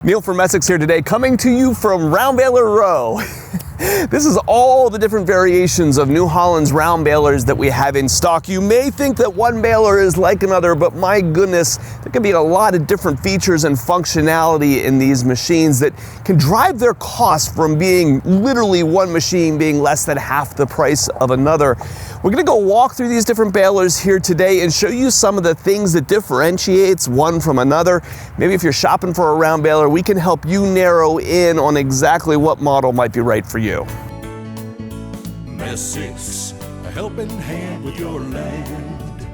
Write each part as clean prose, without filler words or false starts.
Neil from Essex here today, coming to you from Round Baler Row. This is all the different variations of New Holland's round balers that we have in stock. You may think that one baler is like another, but my goodness, there can be a lot of different features and functionality in these machines that can drive their cost from being literally one machine being less than half the price of another. We're gonna go walk through these different balers here today and show you some of the things that differentiates one from another. Maybe if you're shopping for a round baler, we can help you narrow in on exactly what model might be right for you. Essex, a helping hand with your land.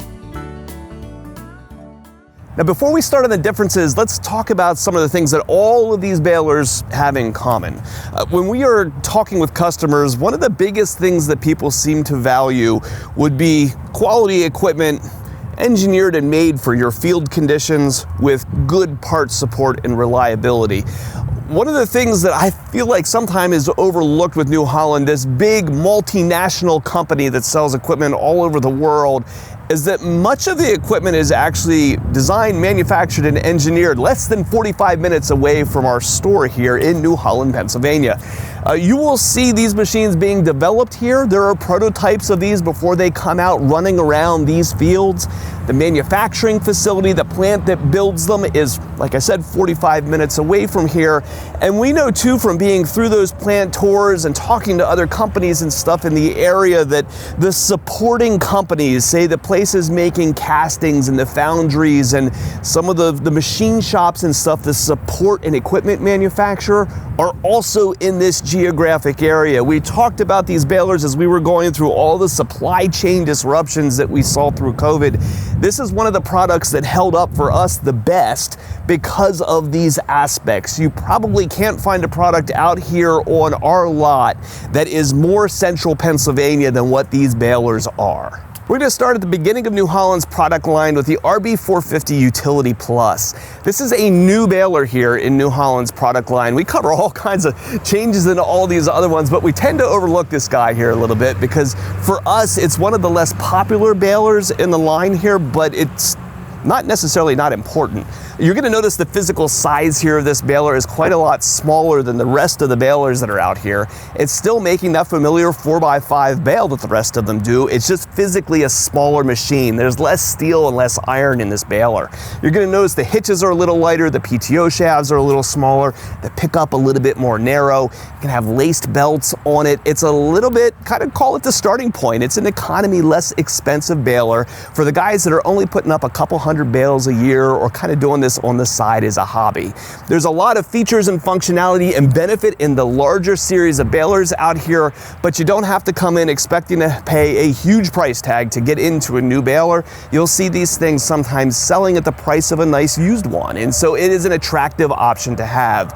Now, before we start on the differences, let's talk about some of the things that all of these balers have in common. When we are talking with customers, one of the biggest things that people seem to value would be quality equipment, engineered and made for your field conditions with good part support and reliability. One of the things that I feel like sometimes is overlooked with New Holland, this big multinational company that sells equipment all over the world, is that much of the equipment is actually designed, manufactured, and engineered less than 45 minutes away from our store here in New Holland, Pennsylvania. You will see these machines being developed here. There are prototypes of these before they come out running around these fields. The manufacturing facility, the plant that builds them is, like I said, 45 minutes away from here. And we know too from being through those plant tours and talking to other companies and stuff in the area that the supporting companies, say the places making castings and the foundries and some of the machine shops and stuff, the support and equipment manufacturer, are also in this geographic area. We talked about these balers as we were going through all the supply chain disruptions that we saw through COVID. This is one of the products that held up for us the best because of these aspects. You probably can't find a product out here on our lot that is more central Pennsylvania than what these balers are. We're going to start at the beginning of New Holland's product line with the RB450 Utility Plus. This is a new baler here in New Holland's product line. We cover all kinds of changes in all these other ones, but we tend to overlook this guy here a little bit because for us, it's one of the less popular balers in the line here, but it's not necessarily not important. You're going to notice the physical size here of this baler is quite a lot smaller than the rest of the balers that are out here. It's still making that familiar 4x5 bale that the rest of them do. It's just physically a smaller machine. There's less steel and less iron in this baler. You're going to notice the hitches are a little lighter, the PTO shafts are a little smaller, the pickup a little bit more narrow. You can have laced belts on it. It's a little bit, kind of call it the starting point. It's an economy, less expensive baler for the guys that are only putting up a couple hundred bales a year or kind of doing this on the side as a hobby. There's a lot of features and functionality and benefit in the larger series of balers out here, but you don't have to come in expecting to pay a huge price tag to get into a new baler. You'll see these things sometimes selling at the price of a nice used one, and so it is an attractive option to have.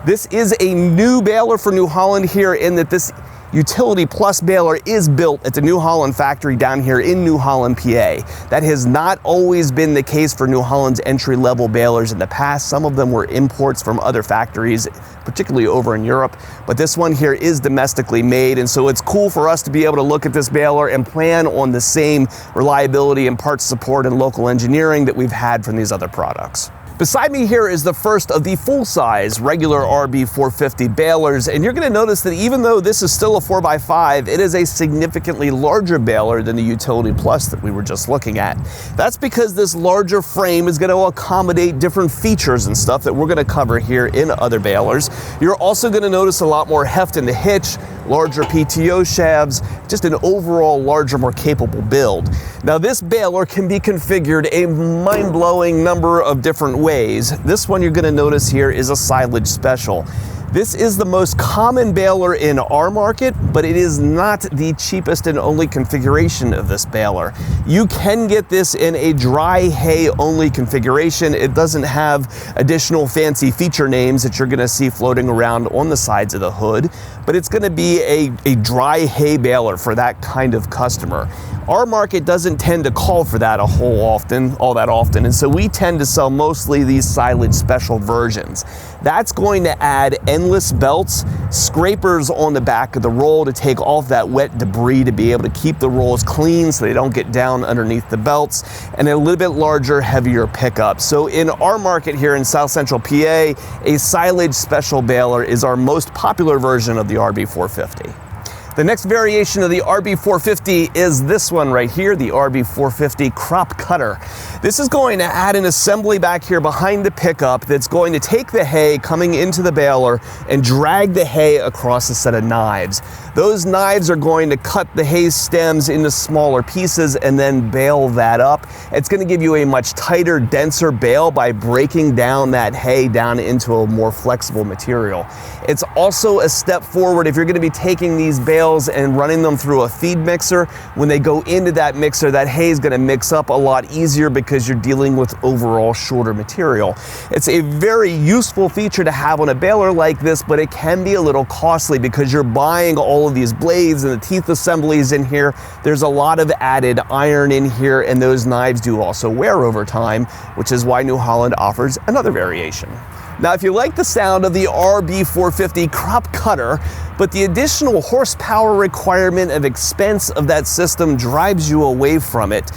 This is a new baler for New Holland here in that this Utility Plus baler is built at the New Holland factory down here in New Holland, PA. That has not always been the case for New Holland's entry-level balers in the past. Some of them were imports from other factories, particularly over in Europe, but this one here is domestically made, and so it's cool for us to be able to look at this baler and plan on the same reliability and parts support and local engineering that we've had from these other products. Beside me here is the first of the full-size regular RB450 balers, and you're going to notice that even though this is still a 4x5, it is a significantly larger baler than the Utility Plus that we were just looking at. That's because this larger frame is going to accommodate different features and stuff that we're going to cover here in other balers. You're also going to notice a lot more heft in the hitch, larger PTO shafts, just an overall larger, more capable build. Now, this baler can be configured a mind-blowing number of different ways. This one you're going to notice here is a silage special. This is the most common baler in our market, but it is not the cheapest and only configuration of this baler. You can get this in a dry hay only configuration. It doesn't have additional fancy feature names that you're going to see floating around on the sides of the hood, but it's going to be be a dry hay baler for that kind of customer. Our market doesn't tend to call for that all that often, and so we tend to sell mostly these silage special versions. That's going to add endless belts, scrapers on the back of the roll to take off that wet debris to be able to keep the rolls clean so they don't get down underneath the belts, and a little bit larger, heavier pickup. So in our market here in South Central PA, a silage special baler is our most popular version of the RB450. The next variation of the RB450 is this one right here, the RB450 Crop Cutter. This is going to add an assembly back here behind the pickup that's going to take the hay coming into the baler and drag the hay across a set of knives. Those knives are going to cut the hay stems into smaller pieces and then bale that up. It's going to give you a much tighter, denser bale by breaking down that hay down into a more flexible material. It's also a step forward if you're going to be taking these bales and running them through a feed mixer. When they go into that mixer, that hay is going to mix up a lot easier because you're dealing with overall shorter material. It's a very useful feature to have on a baler like this, but it can be a little costly because you're buying all of these blades and the teeth assemblies in here. There's a lot of added iron in here, and those knives do also wear over time, which is why New Holland offers another variation. Now, if you like the sound of the RB450 Crop Cutter, but the additional horsepower requirement of expense of that system drives you away from it,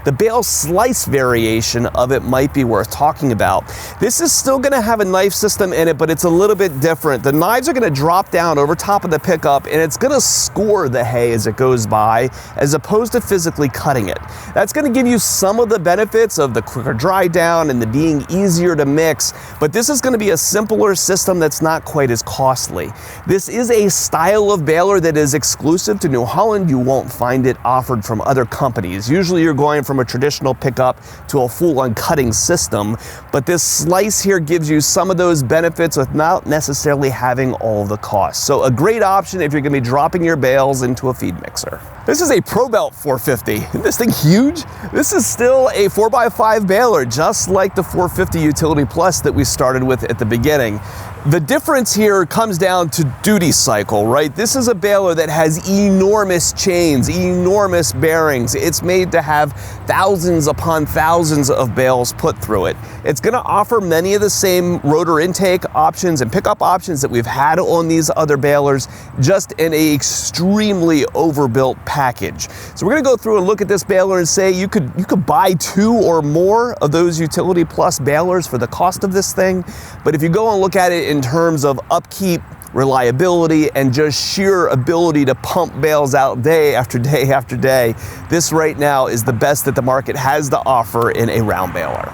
the Baler Slice variation of it might be worth talking about. This is still going to have a knife system in it, but it's a little bit different. The knives are going to drop down over top of the pickup, and it's going to score the hay as it goes by, as opposed to physically cutting it. That's going to give you some of the benefits of the quicker dry down and the being easier to mix, but this is going to be a simpler system that's not quite as costly. This is a style of baler that is exclusive to New Holland. You won't find it offered from other companies. Usually you're going from a traditional pickup to a full-on cutting system, but this Slice here gives you some of those benefits without necessarily having all of the costs. So a great option if you're going to be dropping your bales into a feed mixer. This is a Pro Belt 450. Isn't this thing huge? This is still a 4x5 baler, just like the 450 Utility Plus that we started with at the beginning. The difference here comes down to duty cycle, right? This is a baler that has enormous chains, enormous bearings. It's made to have thousands upon thousands of bales put through it. It's going to offer many of the same rotor intake options and pickup options that we've had on these other balers, just in an extremely overbuilt package. So we're going to go through and look at this baler and say you could buy 2 or more of those Utility Plus balers for the cost of this thing. But if you go and look at it in terms of upkeep, reliability, and just sheer ability to pump bales out day after day after day, this right now is the best that the market has to offer in a round baler.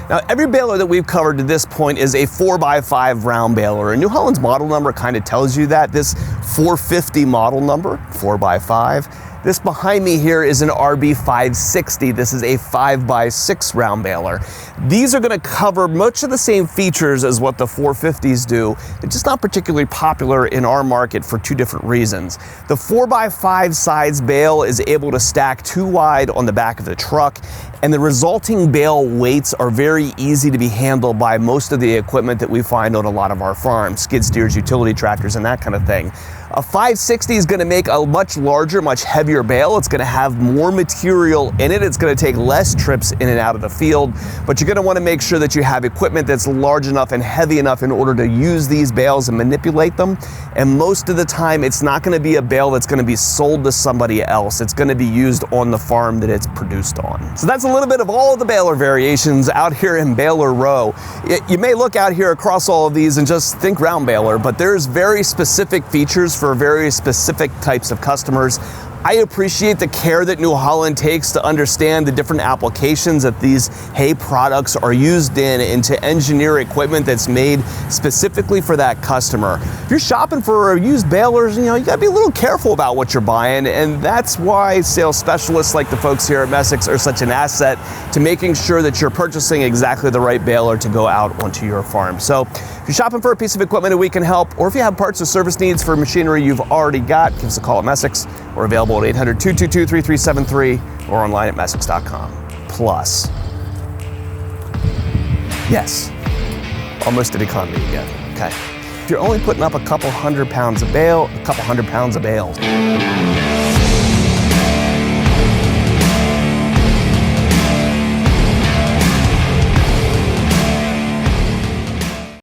Now, every baler that we've covered to this point is a 4x5 round baler, and New Holland's model number kind of tells you that. This 450 model number, 4x5. This behind me here is an RB560. This is a 5x6 round baler. These are going to cover much of the same features as what the 450s do. They're just not particularly popular in our market for 2 different reasons. The 4x5 size bale is able to stack 2 wide on the back of the truck, and the resulting bale weights are very easy to be handled by most of the equipment that we find on a lot of our farms, skid steers, utility tractors, and that kind of thing. A 560 is going to make a much larger, much heavier bale. It's going to have more material in it. It's going to take less trips in and out of the field, but you're going to want to make sure that you have equipment that's large enough and heavy enough in order to use these bales and manipulate them. And most of the time, it's not going to be a bale that's going to be sold to somebody else. It's going to be used on the farm that it's produced on. So that's a little bit of all of the baler variations out here in Baler Row. You may look out here across all of these and just think round baler, but there's very specific features for very specific types of customers. I appreciate the care that New Holland takes to understand the different applications that these hay products are used in and to engineer equipment that's made specifically for that customer. If you're shopping for used balers, you gotta be a little careful about what you're buying, and that's why sales specialists like the folks here at Messick's are such an asset to making sure that you're purchasing exactly the right baler to go out onto your farm. So if you're shopping for a piece of equipment and we can help, or if you have parts or service needs for machinery you've already got, give us a call at Messick's. We're available at 800-222-3373 or online at messicks.com. Plus, yes, almost did economy again. Okay. if you're only putting up a couple 100 pounds of bale, a couple 100 pounds of bales.